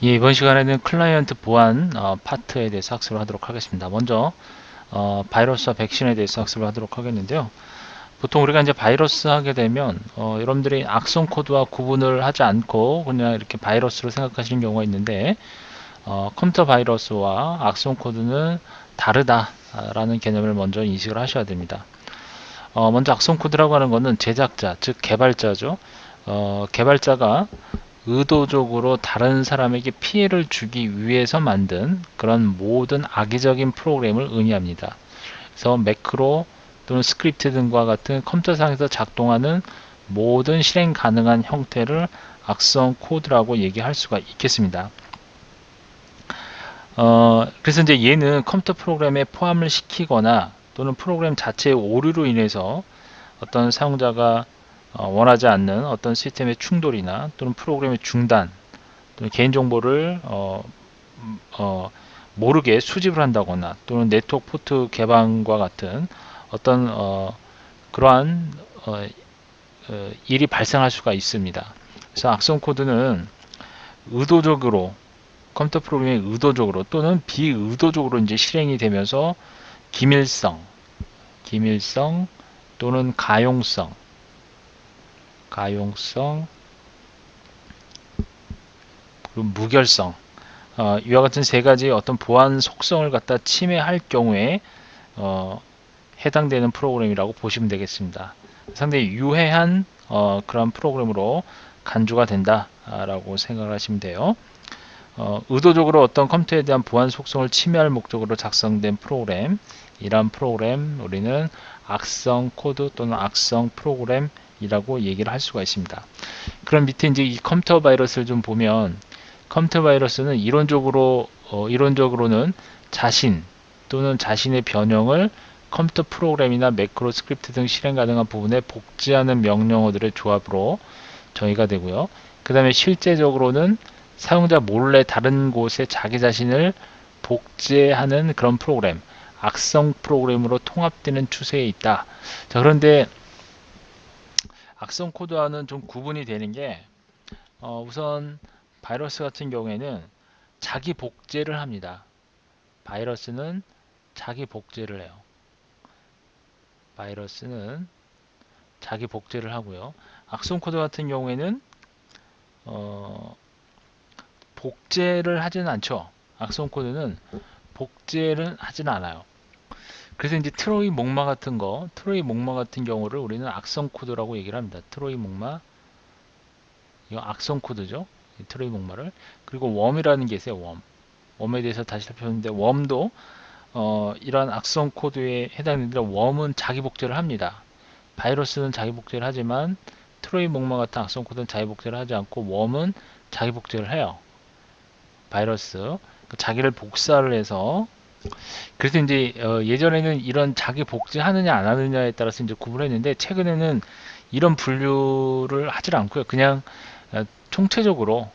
예, 이번 시간에는 클라이언트 보안 파트에 대해서 학습을 하도록 하겠습니다. 먼저 바이러스와 백신에 대해서 학습을 하도록 하겠는데요. 보통 우리가 이제 바이러스 하게 되면 여러분들이 악성 코드와 구분을 하지 않고 그냥 이렇게 바이러스로 생각하시는 경우가 있는데 컴퓨터 바이러스와 악성 코드는 다르다라는 개념을 먼저 인식을 하셔야 됩니다. 먼저 악성 코드라고 하는 것은 제작자, 즉 개발자죠. 개발자가 의도적으로 다른 사람에게 피해를 주기 위해서 만든 그런 모든 악의적인 프로그램을 의미합니다. 그래서 매크로 또는 스크립트 등과 같은 컴퓨터상에서 작동하는 모든 실행 가능한 형태를 악성 코드라고 얘기할 수가 있겠습니다. 그래서 이제 얘는 컴퓨터 프로그램에 포함을 시키거나 또는 프로그램 자체의 오류로 인해서 어떤 사용자가 원하지 않는 어떤 시스템의 충돌이나 또는 프로그램의 중단 또는 개인정보를 모르게 수집을 한다거나 또는 네트워크 포트 개방과 같은 어떤 그러한 일이 발생할 수가 있습니다. 그래서 악성 코드는 의도적으로 컴퓨터 프로그램이 의도적으로 또는 비의도적으로 이제 실행이 되면서 기밀성 또는 가용성 그리고 무결성 이와 같은 세 가지 어떤 보안 속성을 갖다 침해할 경우에 해당되는 프로그램이라고 보시면 되겠습니다. 상당히 유해한 그런 프로그램으로 간주가 된다라고 생각을 하시면 돼요. 의도적으로 어떤 컴퓨터에 대한 보안 속성을 침해할 목적으로 작성된 프로그램, 이러한 프로그램 우리는 악성 코드 또는 악성 프로그램이라고 얘기를 할 수가 있습니다. 그럼 밑에 이제 이 컴퓨터 바이러스를 좀 보면 컴퓨터 바이러스는 이론적으로는 자신 또는 자신의 변형을 컴퓨터 프로그램이나 매크로 스크립트 등 실행 가능한 부분에 복제하는 명령어들의 조합으로 정의가 되고요. 그 다음에 실제적으로는 사용자 몰래 다른 곳에 자기 자신을 복제하는 그런 프로그램, 악성 프로그램으로 통합되는 추세에 있다. 자, 그런데 악성 코드와는 좀 구분이 되는 게 우선 바이러스 같은 경우에는 자기 복제를 합니다. 바이러스는 자기 복제를 해요. 바이러스는 자기 복제를 하고요. 악성 코드 같은 경우에는 어, 복제를 하지는 않죠. 악성 코드는 복제를 하지는 않아요. 그래서 이제 트로이 목마 같은 경우를 우리는 악성 코드라고 얘기를 합니다. 트로이 목마, 이거 악성 코드죠. 트로이 목마를. 그리고 웜이라는 게 있어요. 웜에 대해서 다시 살펴봤는데 웜도 이러한 악성 코드에 해당되는데 웜은 자기 복제를 합니다. 바이러스는 자기 복제를 하지만 트로이 목마 같은 악성 코드는 자기 복제를 하지 않고 웜은 자기 복제를 해요. 바이러스 자기를 복사를 해서 그래서 이제 예전에는 이런 자기 복제하느냐 안 하느냐에 따라서 이제 구분했는데 최근에는 이런 분류를 하질 않고요. 그냥 총체적으로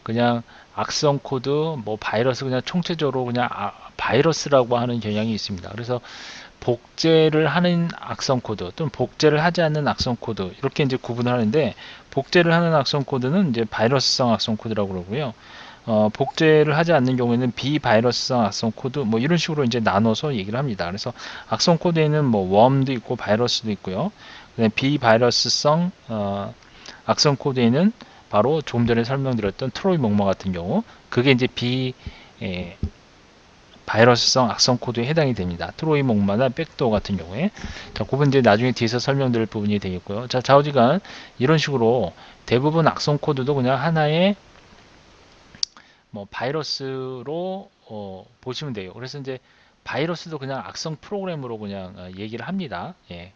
그냥 악성 코드 뭐 바이러스 그냥 총체적으로 그냥 바이러스라고 하는 경향이 있습니다. 그래서 복제를 하는 악성 코드 또는 복제를 하지 않는 악성 코드 이렇게 이제 구분을 하는데 복제를 하는 악성 코드는 이제 바이러스성 악성 코드라고 그러고요. 복제를 하지 않는 경우에는 비바이러스성 악성 코드 뭐 이런 식으로 이제 나눠서 얘기를 합니다. 그래서 악성 코드에는 뭐 웜도 있고 바이러스도 있고요. 비바이러스성 악성 코드에는 바로 조금 전에 설명드렸던 트로이 목마 같은 경우 그게 이제 에, 바이러스성 악성 코드에 해당이 됩니다. 트로이 목마나 백도어 같은 경우에 자, 그분 이제 나중에 뒤에서 설명드릴 부분이 되겠고요. 자, 좌우지간 이런 식으로 대부분 악성 코드도 그냥 하나의 뭐 바이러스로 보시면 돼요. 그래서 이제 바이러스도 그냥 악성 프로그램으로 그냥 얘기를 합니다. 예.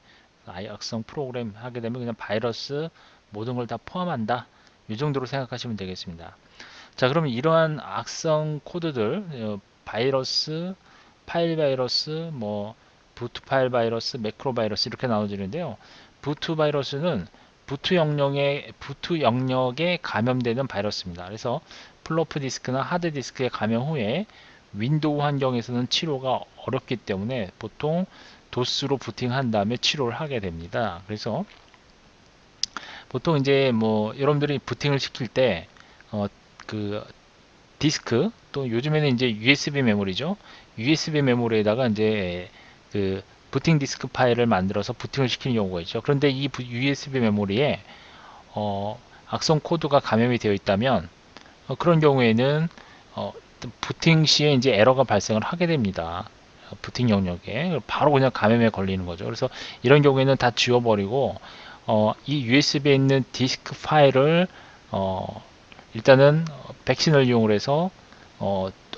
악성 프로그램 하게 되면 그냥 바이러스 모든 걸 다 포함한다. 이 정도로 생각하시면 되겠습니다. 자, 그러면 이러한 악성 코드들 바이러스, 파일 바이러스, 뭐 부트 파일 바이러스, 매크로 바이러스 이렇게 나눠지는데요. 부트 바이러스는 부트 영역에 감염되는 바이러스입니다. 그래서 플로프 디스크나 하드 디스크에 감염 후에 윈도우 환경에서는 치료가 어렵기 때문에 보통 도스로 부팅한 다음에 치료를 하게 됩니다. 그래서 보통 이제 뭐 여러분들이 부팅을 시킬 때 그 디스크, 또 요즘에는 이제 USB 메모리죠. USB 메모리에다가 이제 그 부팅 디스크 파일을 만들어서 부팅을 시키는 경우가 있죠. 그런데 이 USB 메모리에 악성 코드가 감염이 되어 있다면 그런 경우에는 부팅 시에 이제 에러가 발생을 하게 됩니다. 부팅 영역에 바로 그냥 감염에 걸리는 거죠. 그래서 이런 경우에는 다 지워버리고 이 USB에 있는 디스크 파일을 일단은 백신을 이용을 해서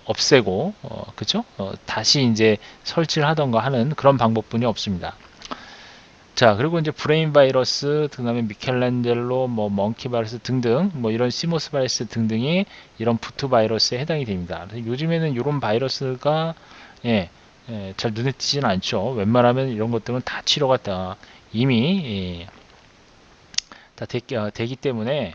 없애고 그죠? 다시 이제 설치를 하던가 하는 그런 방법뿐이 없습니다. 자, 그리고 이제 브레인 바이러스, 그 다음에 미켈란젤로, 뭐 멍키 바이러스 등등, 뭐 이런 시모스 바이러스 등등이 이런 부트 바이러스에 해당이 됩니다. 요즘에는 이런 바이러스가 예, 잘 눈에 띄지는 않죠. 웬만하면 이런 것들은 다 치료가 다 이미 다 되기 때문에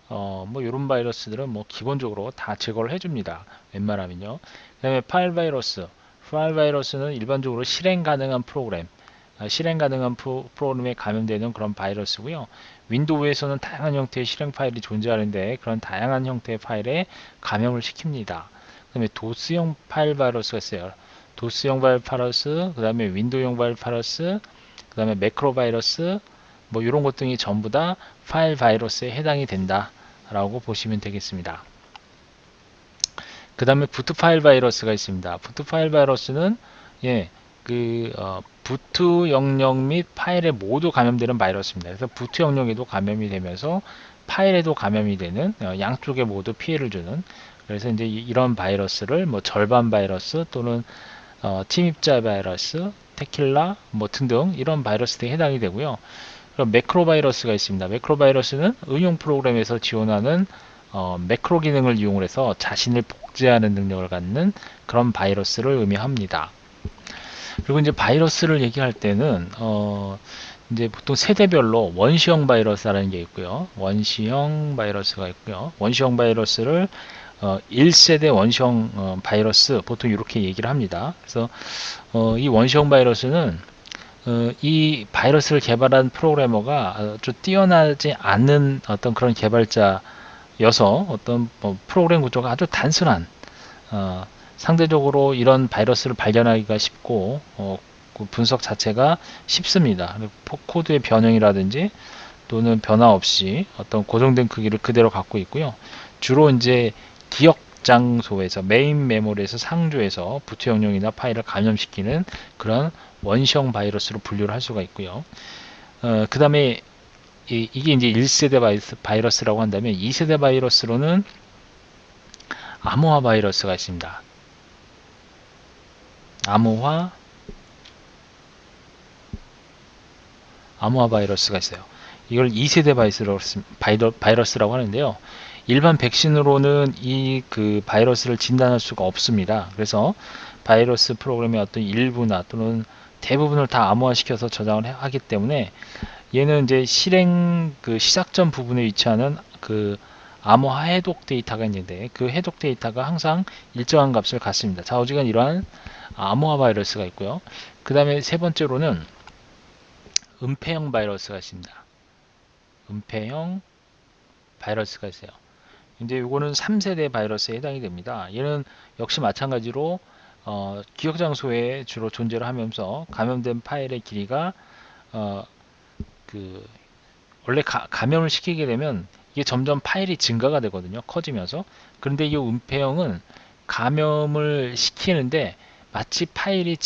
뭐 이런 바이러스들은 뭐 기본적으로 다 제거를 해줍니다. 웬만하면요. 그 다음에 파일 바이러스. 파일 바이러스는 일반적으로 실행 가능한 프로그램, 실행 가능한 프로그램에 감염되는 그런 바이러스고요. 윈도우에서는 다양한 형태의 실행 파일이 존재하는데 그런 다양한 형태의 파일에 감염을 시킵니다. 그 다음에 도스형 파일 바이러스가 있어요. 도스형 파일 바이러스, 그 다음에 윈도우형 파일 바이러스, 그 다음에 매크로 바이러스, 뭐 이런 것 등이 전부 다 파일 바이러스에 해당이 된다 라고 보시면 되겠습니다. 그 다음에 부트 파일 바이러스가 있습니다. 부트 파일 바이러스는 부트 영역 및 파일에 모두 감염되는 바이러스입니다. 그래서 부트 영역에도 감염이 되면서 파일에도 감염이 되는 양쪽에 모두 피해를 주는, 그래서 이제 이런 바이러스를 뭐 절반 바이러스 또는 침입자 바이러스, 테킬라 뭐 등등 이런 바이러스에 해당이 되고요. 그럼 매크로 바이러스가 있습니다. 매크로 바이러스는 응용 프로그램에서 지원하는 매크로 기능을 이용해서 자신을 복제하는 능력을 갖는 그런 바이러스를 의미합니다. 그리고 이제 바이러스를 얘기할 때는 이제 보통 세대별로 원시형 바이러스라는 게 있고요. 원시형 바이러스가 있고요. 원시형 바이러스를 1세대 원시형 바이러스 보통 이렇게 얘기를 합니다. 그래서 이 원시형 바이러스는 이 바이러스를 개발한 프로그래머가 아주 뛰어나지 않은 어떤 그런 개발자여서 어떤 프로그램 구조가 아주 단순한 상대적으로 이런 바이러스를 발견하기가 쉽고 그 분석 자체가 쉽습니다. 코드의 변형이라든지 또는 변화 없이 어떤 고정된 크기를 그대로 갖고 있고요. 주로 이제 기억 장소에서 메인 메모리에서 상조해서 부트 영역이나 파일을 감염시키는 그런 원시형 바이러스로 분류를 할 수가 있고요. 그 다음에 이게 이제 1세대 바이러스라고 한다면 2세대 바이러스로는 암호화 바이러스가 있습니다. 암호화 바이러스가 있어요. 이걸 2세대 바이러스라고 하는데요. 일반 백신으로는 이 그 바이러스를 진단할 수가 없습니다. 그래서 바이러스 프로그램의 어떤 일부나 또는 대부분을 다 암호화시켜서 저장을 하기 때문에 얘는 이제 실행 그 시작점 부분에 위치하는 그 암호화 해독 데이터가 있는데 그 해독 데이터가 항상 일정한 값을 갖습니다. 자, 어지간 이러한 암호화 바이러스가 있고요. 그 다음에 세 번째로는 은폐형 바이러스가 있습니다. 은폐형 바이러스가 있어요. 이제 이거는 3세대 바이러스에 해당이 됩니다. 얘는 역시 마찬가지로 기억 장소에 주로 존재를 하면서 감염된 파일의 길이가 원래 감염을 시키게 되면 이게 점점 파일이 증가가 되거든요. 커지면서. 그런데 이 은폐형은 감염을 시키는데 마치 파일의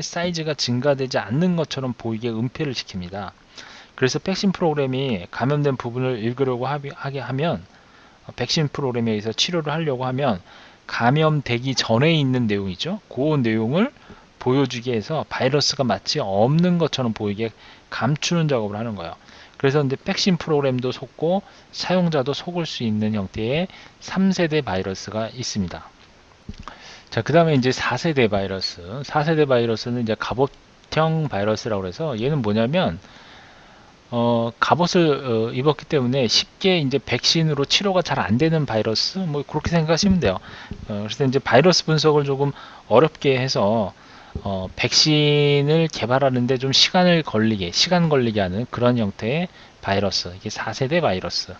사이즈가 증가되지 않는 것처럼 보이게 은폐를 시킵니다. 그래서 백신 프로그램이 감염된 부분을 읽으려고 하게 하면 백신 프로그램에 의해서 치료를 하려고 하면 감염되기 전에 있는 내용이죠. 그 내용을 보여주게 해서 바이러스가 마치 없는 것처럼 보이게 감추는 작업을 하는 거예요. 그래서 이제 백신 프로그램도 속고 사용자도 속을 수 있는 형태의 3세대 바이러스가 있습니다. 자, 그 다음에 이제 4세대 바이러스. 4세대 바이러스는 이제 갑옷형 바이러스라고 해서 얘는 뭐냐면 갑옷을 입었기 때문에 쉽게 이제 백신으로 치료가 잘 안 되는 바이러스, 뭐 그렇게 생각하시면 돼요. 그래서 이제 바이러스 분석을 조금 어렵게 해서 백신을 개발하는데 좀 시간 걸리게 하는 그런 형태의 바이러스. 이게 4세대 바이러스.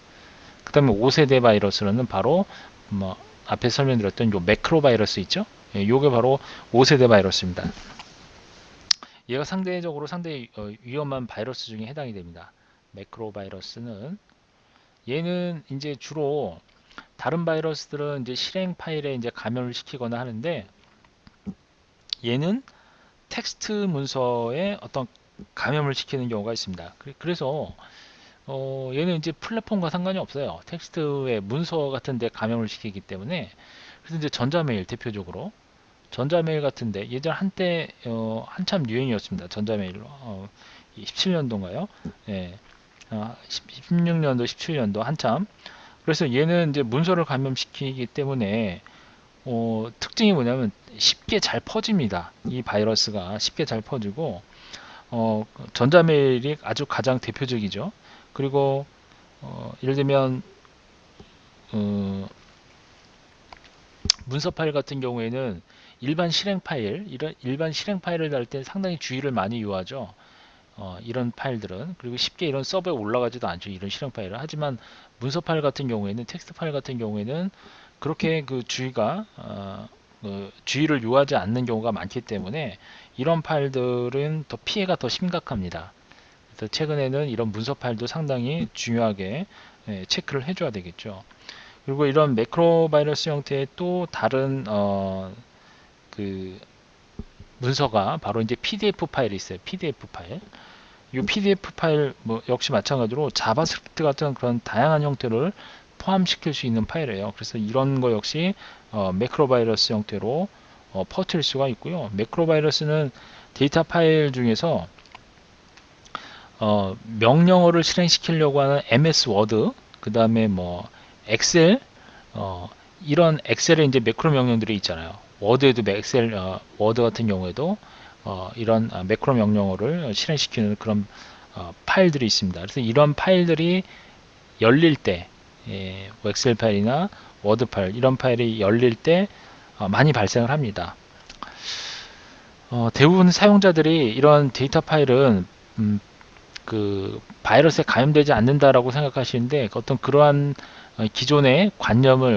그 다음에 5세대 바이러스로는 바로 뭐 앞에 설명드렸던 요 매크로 바이러스 있죠? 예, 요게 바로 5세대 바이러스입니다. 얘가 상대적으로 상당히 위험한 바이러스 중에 해당이 됩니다. 매크로 바이러스는 얘는 이제 주로 다른 바이러스들은 이제 실행 파일에 이제 감염을 시키거나 하는데 얘는 텍스트 문서에 어떤 감염을 시키는 경우가 있습니다. 그래서 얘는 이제 플랫폼과 상관이 없어요. 텍스트의 문서 같은 데 감염을 시키기 때문에. 그래서 이제 전자메일 대표적으로 전자메일 같은데 예전 한때 한참 유행이었습니다. 전자메일로 17년도인가요? 예. 16년도, 17년도 한참. 그래서 얘는 이제 문서를 감염시키기 때문에 특징이 뭐냐면 쉽게 잘 퍼집니다. 이 바이러스가 쉽게 잘 퍼지고 전자메일이 아주 가장 대표적이죠. 그리고 예를 들면 문서 파일 같은 경우에는 일반 실행 파일을 달 때 상당히 주의를 많이 요하죠. 이런 파일들은 그리고 쉽게 이런 서버에 올라가지도 않죠. 이런 실행 파일은. 하지만 문서 파일 같은 경우에는 텍스트 파일 같은 경우에는 그렇게 그 주의를 요하지 않는 경우가 많기 때문에 이런 파일들은 더 피해가 더 심각합니다. 그래서 최근에는 이런 문서 파일도 상당히 중요하게 체크를 해줘야 되겠죠. 그리고 이런 매크로 바이러스 형태의 또 다른 그 문서가 바로 이제 PDF 파일이 있어요. PDF 파일. 이 PDF 파일 뭐 역시 마찬가지로 자바스크립트 같은 그런 다양한 형태를 포함시킬 수 있는 파일이에요. 그래서 이런 거 역시 매크로 바이러스 형태로 퍼뜨릴 수가 있고요. 매크로 바이러스는 데이터 파일 중에서 명령어를 실행시키려고 하는 MS 워드, 그 다음에 뭐 엑셀, 이런 엑셀에 이제 매크로 명령들이 있잖아요. 워드에도 엑셀 워드 같은 경우에도 이런 매크로 명령어를 실행시키는 그런 파일들이 있습니다. 그래서 이런 파일들이 열릴 때 뭐 엑셀 파일이나 워드 파일 이런 파일이 열릴 때 많이 발생을 합니다. 대부분 사용자들이 이런 데이터 파일은 그 바이러스에 감염되지 않는다라고 생각하시는데 어떤 그러한 기존의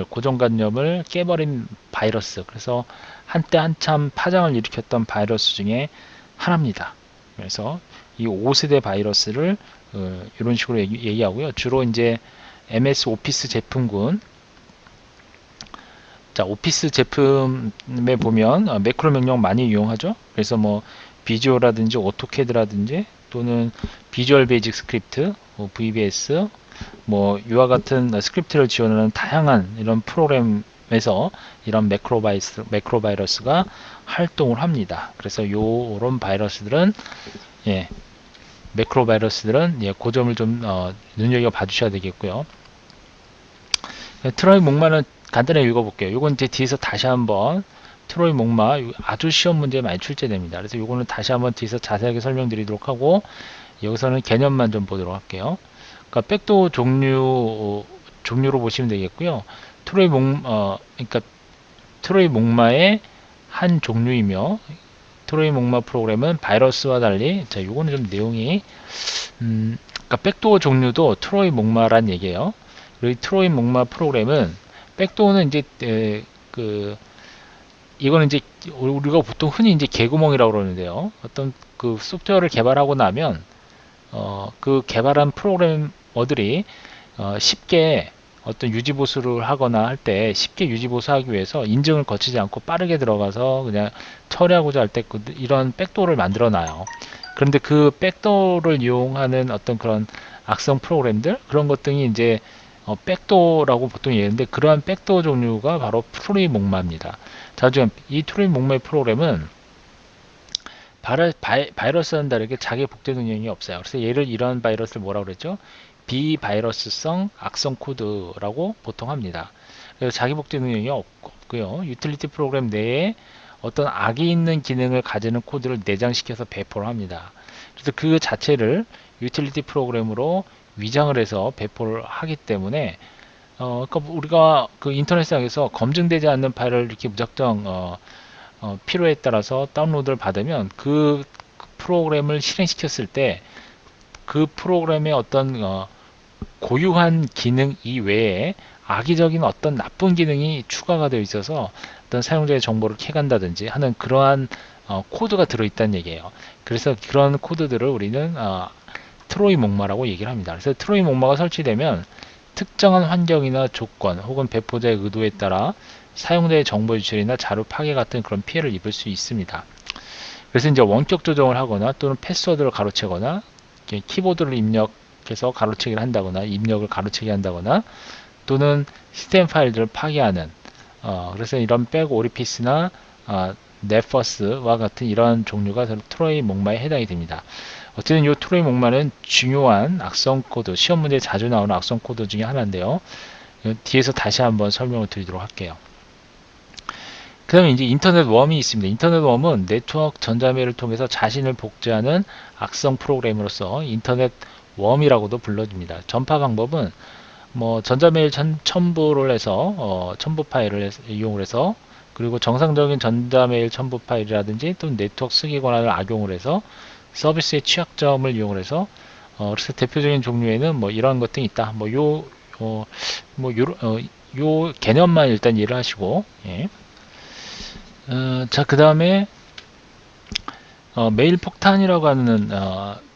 고정관념을 깨버린 바이러스, 그래서 한때 한참 파장을 일으켰던 바이러스 중에 하나입니다. 그래서 이 5세대 바이러스를 이런 식으로 얘기하고요. 주로 이제 MS 오피스 제품군, 자, 오피스 제품에 보면 매크로 명령 많이 이용하죠. 그래서 뭐 비주얼라든지 오토캐드라든지 또는 비주얼 베이직 스크립트, 뭐 VBS, 뭐 이와 같은 스크립트를 지원하는 다양한 이런 프로그램에서 이런 매크로 바이러스가 활동을 합니다. 그래서 요런 바이러스들은 매크로 바이러스들은 그 점을 좀 눈여겨 봐주셔야 되겠고요. 트로이 목마는 간단히 읽어볼게요. 요건 이제 뒤에서 다시 한번 트로이 목마 아주 시험 문제에 많이 출제됩니다. 그래서 요거는 다시 한번 뒤에서 자세하게 설명드리도록 하고 여기서는 개념만 좀 보도록 할게요. 그러니까 백도어 종류로 보시면 되겠고요. 그러니까 트로이 목마의 한 종류이며 트로이 목마 프로그램은 바이러스와 달리 자 요거는 좀 내용이 그러니까 백도어 종류도 트로이 목마란 얘기예요. 그리고 트로이 목마 프로그램은 백도어는 이제 이거는 이제 우리가 보통 흔히 이제 개구멍이라고 그러는데요. 어떤 그 소프트웨어를 개발하고 나면 그 개발한 프로그래머들이 쉽게 어떤 유지보수를 하거나 할 때 쉽게 유지보수하기 위해서 인증을 거치지 않고 빠르게 들어가서 그냥 처리하고자 할 때 이런 백도어를 만들어 놔요. 그런데 그 백도어를 이용하는 어떤 그런 악성 프로그램들 그런 것들이 이제 백도어라고 보통 얘기하는데 그러한 백도어 종류가 바로 트로이 목마입니다. 자, 지금 이 트로이 목마의 프로그램은 바이러스와는 다르게 자기 복제 능력이 없어요. 그래서 얘를 이런 바이러스를 뭐라고 그랬죠? 비바이러스성 악성 코드라고 보통 합니다. 그래서 자기 복제 능력이 없고요. 유틸리티 프로그램 내에 어떤 악이 있는 기능을 가지는 코드를 내장시켜서 배포를 합니다. 그래서 그 자체를 유틸리티 프로그램으로 위장을 해서 배포를 하기 때문에 그러니까 우리가 그 인터넷상에서 검증되지 않는 파일을 이렇게 무작정 필요에 따라서 다운로드를 받으면 그 프로그램을 실행시켰을 때 그 프로그램의 어떤 고유한 기능 이외에 악의적인 어떤 나쁜 기능이 추가가 되어 있어서 어떤 사용자의 정보를 캐간다든지 하는 그러한 코드가 들어있다는 얘기예요. 그래서 그런 코드들을 우리는 트로이 목마라고 얘기를 합니다. 그래서 트로이 목마가 설치되면 특정한 환경이나 조건 혹은 배포자의 의도에 따라 사용자의 정보 유출이나 자료 파괴 같은 그런 피해를 입을 수 있습니다. 그래서 이제 원격 조정을 하거나 또는 패스워드를 가로채거나 키보드를 입력해서 가로채기를 한다거나 입력을 가로채기 한다거나 또는 시스템 파일들을 파괴하는 그래서 이런 백 오리피스나 네퍼스와 같은 이런 종류가 트로이 목마에 해당이 됩니다. 어쨌든 이 트로이 목마는 중요한 악성 코드, 시험 문제에 자주 나오는 악성 코드 중에 하나인데요. 뒤에서 다시 한번 설명을 드리도록 할게요. 그 다음에 이제 인터넷 웜이 있습니다. 인터넷 웜은 네트워크 전자메일을 통해서 자신을 복제하는 악성 프로그램으로서 인터넷 웜이라고도 불러집니다. 전파 방법은 뭐 전자메일 첨부를 해서 첨부 파일을 이용을 해서 그리고 정상적인 전자메일 첨부 파일이라든지 또 네트워크 쓰기 권한을 악용을 해서 서비스의 취약점을 이용을 해서 그래서 대표적인 종류에는 뭐 이런 것들이 있다. 요 개념만 일단 이해를 하시고 예. 자, 그 다음에 메일 폭탄이라고 하는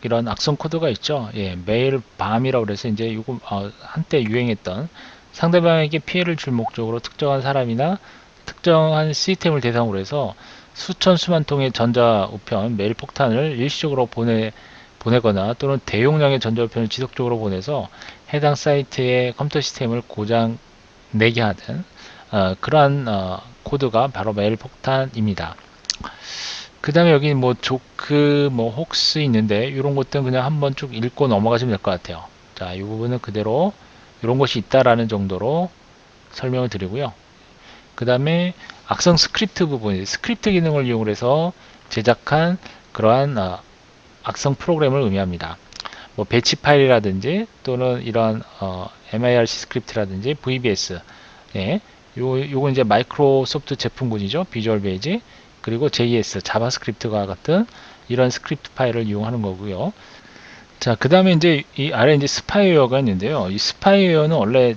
이런 악성 코드가 있죠. 예, 메일 밤이라고 그래서 이제 이거 한때 유행했던 상대방에게 피해를 줄 목적으로 특정한 사람이나 특정한 시스템을 대상으로 해서 수천 수만 통의 전자 우편 메일 폭탄을 일시적으로 보내거나 또는 대용량의 전자 우편을 지속적으로 보내서 해당 사이트의 컴퓨터 시스템을 고장 내게 하는 그러한 코드가 바로 메일 폭탄입니다. 그 다음에 여기 뭐 조크, 뭐 혹스 있는데 이런 것들은 그냥 한번 쭉 읽고 넘어가시면 될 것 같아요. 자, 이 부분은 그대로 이런 것이 있다라는 정도로 설명을 드리고요. 그 다음에 악성 스크립트 부분, 스크립트 기능을 이용해서 제작한 그러한 악성 프로그램을 의미합니다. 뭐 배치 파일이라든지 또는 이런 MIRC 스크립트라든지 VBS, 예, 요건 이제 마이크로소프트 제품군이죠. 비주얼 베이지 그리고 JS, 자바스크립트와 같은 이런 스크립트 파일을 이용하는 거고요. 자, 그 다음에 이제 이 아래 이제 스파이웨어가 있는데요. 이 스파이웨어는 원래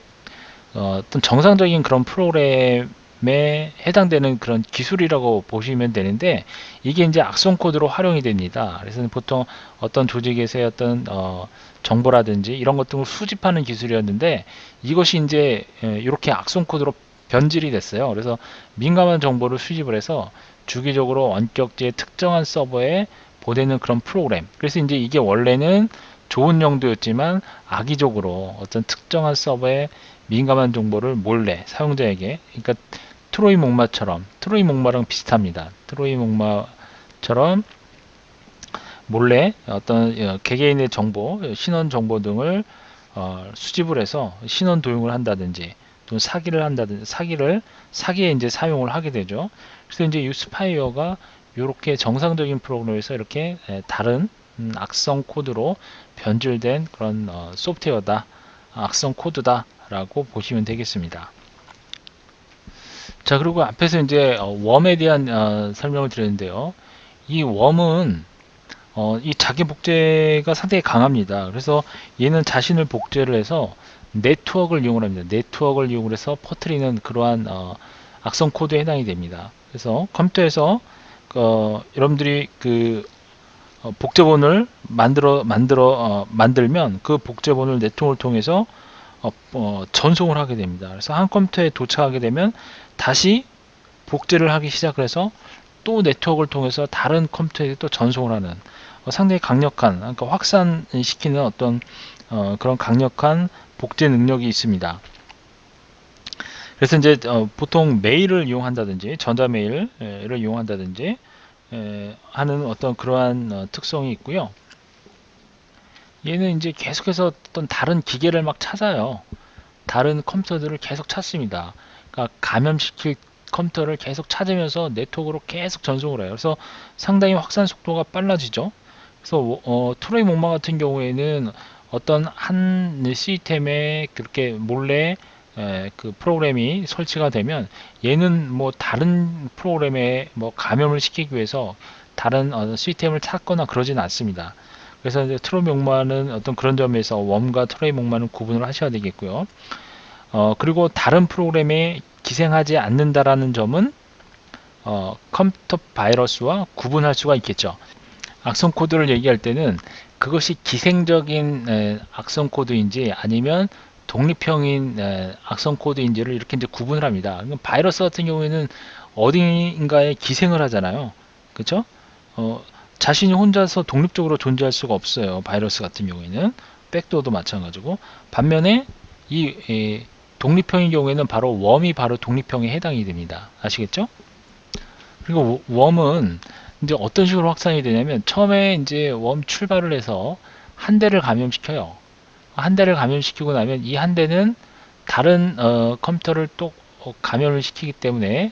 어떤 정상적인 그런 프로그램에 해당되는 그런 기술이라고 보시면 되는데 이게 이제 악성 코드로 활용이 됩니다. 그래서 보통 어떤 조직에서의 어떤 정보라든지 이런 것들을 수집하는 기술이었는데 이것이 이제 이렇게 악성 코드로 변질이 됐어요. 그래서 민감한 정보를 수집을 해서 주기적으로 원격지의 특정한 서버에 보내는 그런 프로그램. 그래서 이제 이게 원래는 좋은 용도였지만 악의적으로 어떤 특정한 서버에 민감한 정보를 몰래 사용자에게, 그러니까 트로이 목마처럼, 트로이 목마랑 비슷합니다. 트로이 목마처럼 몰래 어떤 개개인의 정보, 신원 정보 등을 수집을 해서 신원 도용을 한다든지 또 사기를 한다든지 사기에 이제 사용을 하게 되죠. 그래서 이제 이 스파이어가 이렇게 정상적인 프로그램에서 이렇게 다른 악성 코드로 변질된 그런 소프트웨어다, 악성 코드다라고 보시면 되겠습니다. 자, 그리고 앞에서 이제 웜에 대한 설명을 드렸는데요. 이 웜은 이 자기 복제가 상당히 강합니다. 그래서 얘는 자신을 복제를 해서 네트워크를 이용을 합니다. 네트워크를 이용을 해서 퍼뜨리는 그러한 악성 코드에 해당이 됩니다. 그래서 컴퓨터에서 여러분들이 그 복제본을 만들면 그 복제본을 네트워크를 통해서 전송을 하게 됩니다. 그래서 한 컴퓨터에 도착하게 되면 다시 복제를 하기 시작을 해서 또 네트워크를 통해서 다른 컴퓨터에 또 전송을 하는 상당히 강력한, 그러니까 확산시키는 어떤 그런 강력한 복제 능력이 있습니다. 그래서 이제 보통 메일을 이용한다든지 전자메일을 이용한다든지 하는 어떤 그러한 특성이 있고요. 얘는 이제 계속해서 어떤 다른 기계를 막 찾아요. 다른 컴퓨터들을 계속 찾습니다. 그러니까 감염시킬 컴퓨터를 계속 찾으면서 네트워크로 계속 전송을 해요. 그래서 상당히 확산 속도가 빨라지죠. 그래서 트로이 목마 같은 경우에는 어떤 한 시스템에 그렇게 몰래 그 프로그램이 설치가 되면 얘는 뭐 다른 프로그램에 뭐 감염을 시키기 위해서 다른 시스템을 찾거나 그러지는 않습니다. 그래서 이제 트로이 목마는 어떤 그런 점에서 웜과 트로이 목마는 구분을 하셔야 되겠고요. 그리고 다른 프로그램에 기생하지 않는다라는 점은 컴퓨터 바이러스와 구분할 수가 있겠죠. 악성 코드를 얘기할 때는 그것이 기생적인 악성 코드인지 아니면 독립형인 악성 코드인지를 이렇게 이제 구분을 합니다. 바이러스 같은 경우에는 어딘가에 기생을 하잖아요. 그렇죠? 어, 자신이 혼자서 독립적으로 존재할 수가 없어요. 바이러스 같은 경우에는 백도어도 마찬가지고, 반면에 독립형인 경우에는 바로 웜이 바로 독립형에 해당이 됩니다. 아시겠죠? 그리고 웜은 이제 어떤 식으로 확산이 되냐면, 처음에 이제 웜 출발을 해서 한 대를 감염시켜요. 한 대를 감염시키고 나면 이 한 대는 다른 컴퓨터를 또 감염을 시키기 때문에,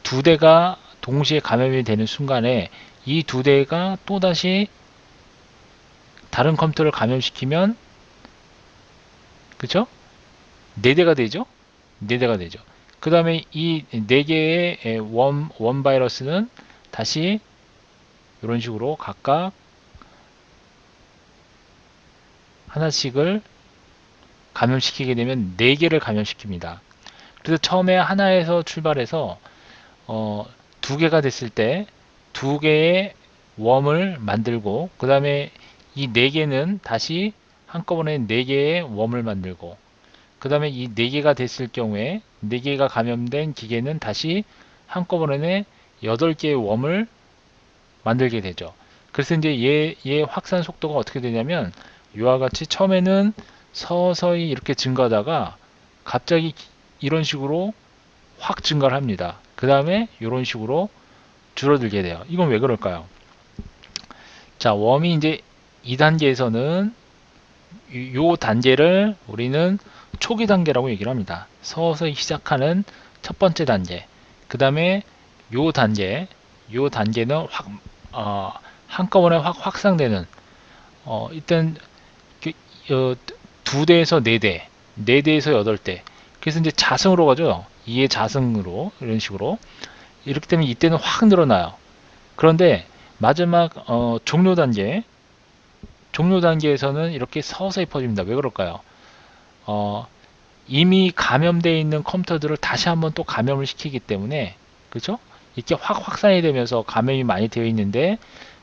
두 대가 동시에 감염이 되는 순간에 이 두 대가 또다시 다른 컴퓨터를 감염시키면, 그쵸? 네 대가 되죠? 네 대가 되죠. 그 다음에 이 네 개의 원 바이러스는 다시 이런 식으로 각각 하나씩을 감염시키게 되면 네 개를 감염시킵니다. 그래서 처음에 하나에서 출발해서 두 개가 됐을 때 두 개의 웜을 만들고, 그 다음에 이 네 개는 다시 한꺼번에 네 개의 웜을 만들고, 그 다음에 이 네 개가 됐을 경우에 네 개가 감염된 기계는 다시 한꺼번에 8개의 웜을 만들게 되죠. 그래서 이제 얘 확산 속도가 어떻게 되냐면, 이와 같이 처음에는 서서히 이렇게 증가하다가 갑자기 이런 식으로 확 증가를 합니다. 그 다음에 이런 식으로 줄어들게 돼요. 이건 왜 그럴까요? 자, 웜이 이제 2단계에서는 요 단계를 우리는 초기 단계라고 얘기를 합니다. 서서히 시작하는 첫 번째 단계. 그 다음에 요 단계는 한꺼번에 확 확산되는, 일단 그, 어, 두 대에서 네 대, 네 대에서 여덟 대. 그래서 이제 자승으로 가죠. 2의 자승으로 이런 식으로. 이렇게 되면 이때는 확 늘어나요. 그런데 마지막 종료 단계에서는 이렇게 서서히 퍼집니다. 왜 그럴까요? 어, 이미 감염되어 있는 컴퓨터들을 다시 한번 또 감염을 시키기 때문에, 그렇죠? 이렇게 확 확산이 되면서 감염이 많이 되어 있는데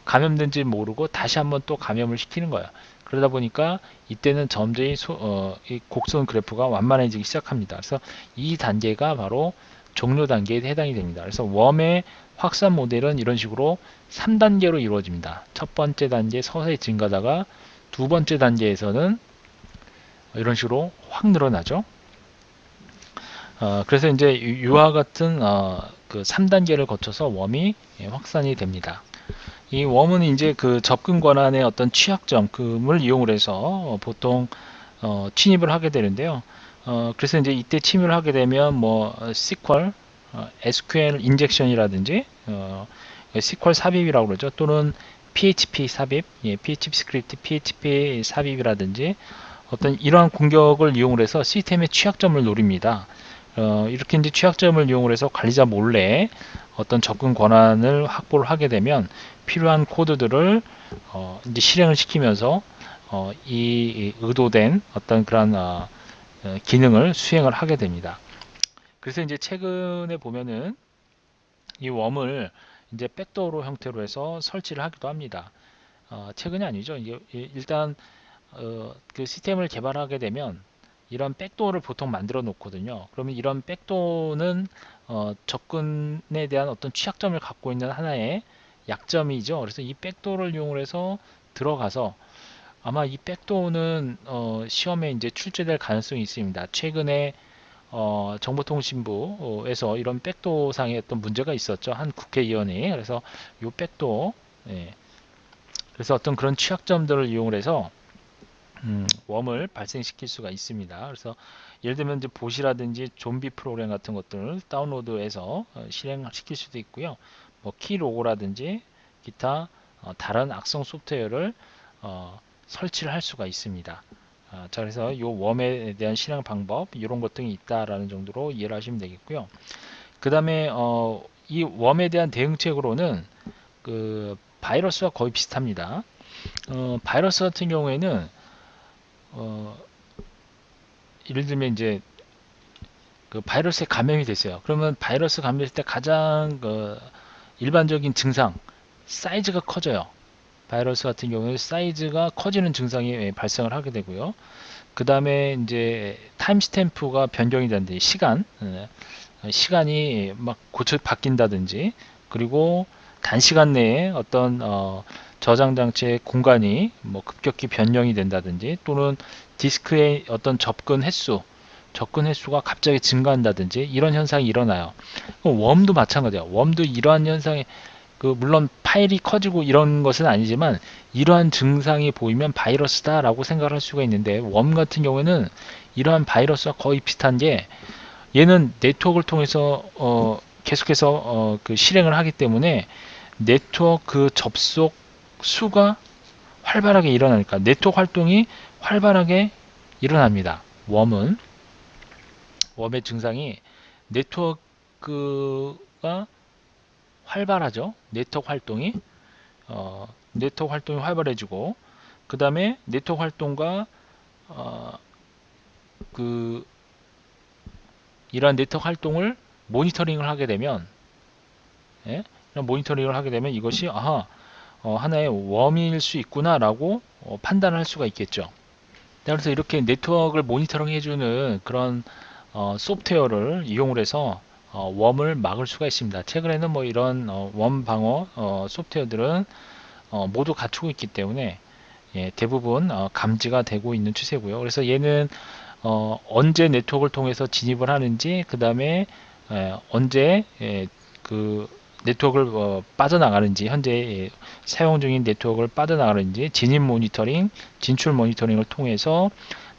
감염된지 모르고 다시 한번 또 감염을 시키는 거예요. 그러다 보니까 이때는 점점 이 곡선 그래프가 완만해지기 시작합니다. 그래서 이 단계가 바로 종료 단계에 해당이 됩니다. 그래서 웜의 확산 모델은 이런 식으로 3단계로 이루어집니다. 첫 번째 단계 서서히 증가하다가 두 번째 단계에서는 이런 식으로 확 늘어나죠. 그래서 이제 이와 같은 그 3단계를 거쳐서 웜이 확산이 됩니다. 이 웜은 이제 그 접근 권한의 어떤 취약점을 이용을 해서 보통 침입을 하게 되는데요. 그래서 이제 이때 침입을 하게 되면 뭐 SQL, SQL 인젝션이라든지 SQL 삽입이라고 그러죠. 또는 PHP 삽입, PHP 스크립트, PHP 삽입이라든지 어떤 이러한 공격을 이용을 해서 시스템의 취약점을 노립니다. 이렇게 이제 취약점을 이용을 해서 관리자 몰래 어떤 접근 권한을 확보를 하게 되면 필요한 코드들을 이제 실행을 시키면서 이 의도된 어떤 그런 기능을 수행을 하게 됩니다. 그래서 이제 최근에 보면은 이 웜을 이제 백도어로 형태로 해서 설치를 하기도 합니다. 최근이 아니죠. 이게 일단 그 시스템을 개발하게 되면 이런 백도어를 보통 만들어 놓거든요. 그러면 이런 백도어는 접근에 대한 어떤 취약점을 갖고 있는 하나의 약점이죠. 그래서 이 백도어를 이용해서 들어가서 아마 이 백도어는 시험에 이제 출제될 가능성이 있습니다. 최근에 정보통신부에서 이런 백도어 상의 어떤 문제가 있었죠. 한 국회의원이. 그래서 이 백도어, 예. 그래서 어떤 그런 취약점들을 이용해서 웜을 발생시킬 수가 있습니다. 그래서 예를 들면 이제 보시라든지 좀비 프로그램 같은 것들을 다운로드해서 실행시킬 수도 있고요. 뭐 키로고라든지 기타 다른 악성 소프트웨어를 설치를 할 수가 있습니다. 자, 그래서 이 웜에 대한 실행 방법 이런 것 등이 있다라는 정도로 이해를 하시면 되겠고요. 그 다음에 이 웜에 대한 대응책으로는 그 바이러스와 거의 비슷합니다. 바이러스 같은 경우에는 어, 예를 들면 이제 그 바이러스에 감염이 됐어요. 그러면 바이러스 감염했을 때 가장 그 일반적인 증상, 사이즈가 커져요. 바이러스 같은 경우는 사이즈가 커지는 증상이 발생을 하게 되고요. 그 다음에 이제 타임 스탬프가 변경이 된다든지 시간이 막 고쳐 바뀐다든지, 그리고 단시간 내에 어떤 저장 장치의 공간이 뭐 급격히 변경이 된다든지, 또는 디스크의 어떤 접근 횟수가 갑자기 증가한다든지 이런 현상이 일어나요. 웜도 마찬가지예요. 웜도 이러한 현상이 물론 파일이 커지고 이런 것은 아니지만 이러한 증상이 보이면 바이러스다라고 생각을 할 수가 있는데, 웜 같은 경우에는 이러한 바이러스와 거의 비슷한 게, 얘는 네트워크를 통해서 계속해서 그 실행을 하기 때문에 네트워크 그 접속 수가 활발하게 일어나니까 네트워크 활동이 활발하게 일어납니다. 웜의 증상이 네트워크가 활발하죠. 네트워크 활동이 활발해지고, 그 다음에 네트워크 활동과 어, 그 이러한 네트워크 활동을 모니터링을 하게 되면, 예? 이런 모니터링을 하게 되면 이것이 하나의 웜일 수 있구나라고 판단할 수가 있겠죠. 그래서 이렇게 네트워크를 모니터링 해주는 그런 소프트웨어를 이용을 해서 웜을 막을 수가 있습니다. 최근에는 뭐 이런 웜 방어 소프트웨어들은 모두 갖추고 있기 때문에, 예, 대부분 감지가 되고 있는 추세고요. 그래서 얘는 언제 네트워크를 통해서 진입을 하는지, 그 다음에 언제 그 네트워크를 빠져나가는지, 현재 사용 중인 네트워크를 빠져나가는지, 진입 모니터링, 진출 모니터링을 통해서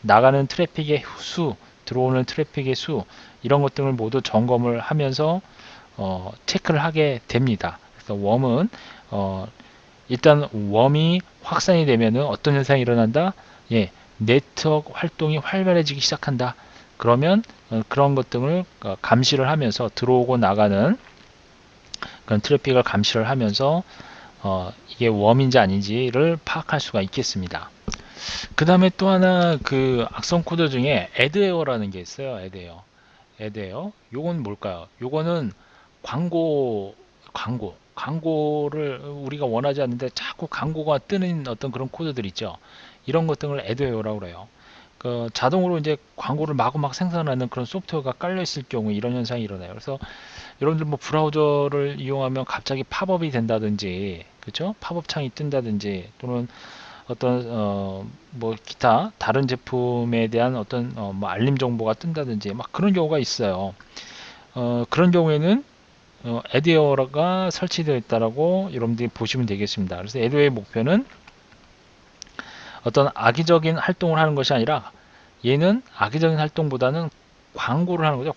나가는 트래픽의 수, 들어오는 트래픽의 수, 이런 것들을 모두 점검을 하면서 체크를 하게 됩니다. 그래서 웜은 일단 웜이 확산이 되면은 어떤 현상이 일어난다? 예, 네트워크 활동이 활발해지기 시작한다. 그러면 그런 것들을 감시를 하면서 들어오고 나가는 그런 트래픽을 감시를 하면서 이게 웜인지 아닌지를 파악할 수가 있겠습니다. 그 다음에 또 하나 그 악성 코드 중에 애드웨어라는 게 있어요. 애드웨어. 요건 뭘까요? 요거는 광고를 우리가 원하지 않는데 자꾸 광고가 뜨는 어떤 그런 코드들 있죠. 이런 것들을 애드웨어라고 그래요. 그 자동으로 이제 광고를 마구막 생산하는 그런 소프트웨어가 깔려 있을 경우 이런 현상이 일어나요. 그래서 여러분들 뭐 브라우저를 이용하면 갑자기 팝업이 된다든지, 그렇죠? 팝업 창이 뜬다든지, 또는 어떤 뭐 기타 다른 제품에 대한 어떤 뭐 알림 정보가 뜬다든지 막 그런 경우가 있어요. 그런 경우에는 애드웨어가 설치되어 있다라고 여러분들이 보시면 되겠습니다. 그래서 애드웨어의 목표는 어떤 악의적인 활동을 하는 것이 아니라, 얘는 악의적인 활동보다는 광고를 하는 거죠.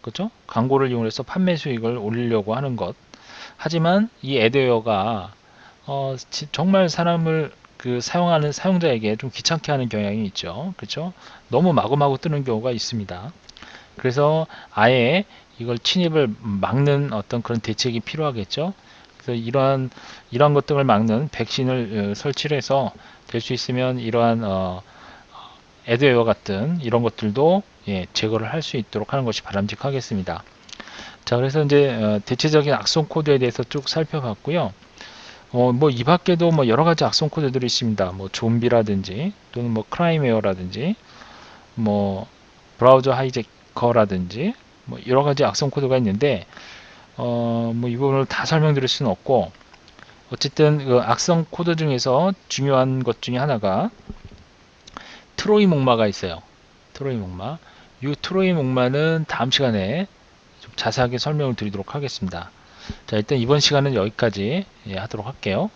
그렇죠? 광고를 이용해서 판매 수익을 올리려고 하는 것. 하지만 이 애드웨어가 정말 사람을 그 사용하는 사용자에게 좀 귀찮게 하는 경향이 있죠. 그렇죠? 너무 마구마구 뜨는 경우가 있습니다. 그래서 아예 이걸 침입을 막는 어떤 그런 대책이 필요하겠죠. 그래서 이러한 것들을 막는 백신을 설치를 해서 될 수 있으면 이러한 애드웨어 같은 이런 것들도, 예, 제거를 할 수 있도록 하는 것이 바람직하겠습니다. 자, 그래서 이제 대체적인 악성 코드에 대해서 쭉 살펴봤고요. 뭐 이 밖에도 뭐 여러 가지 악성 코드들이 있습니다. 뭐 좀비라든지, 또는 뭐 크라임웨어라든지, 뭐 브라우저 하이제커라든지, 뭐 여러 가지 악성 코드가 있는데 뭐 이 부분을 다 설명드릴 수는 없고, 어쨌든 그 악성 코드 중에서 중요한 것 중에 하나가 트로이 목마가 있어요. 트로이 목마. 이 트로이 목마는 다음 시간에 좀 자세하게 설명을 드리도록 하겠습니다. 자, 일단 이번 시간은 여기까지, 예, 하도록 할게요.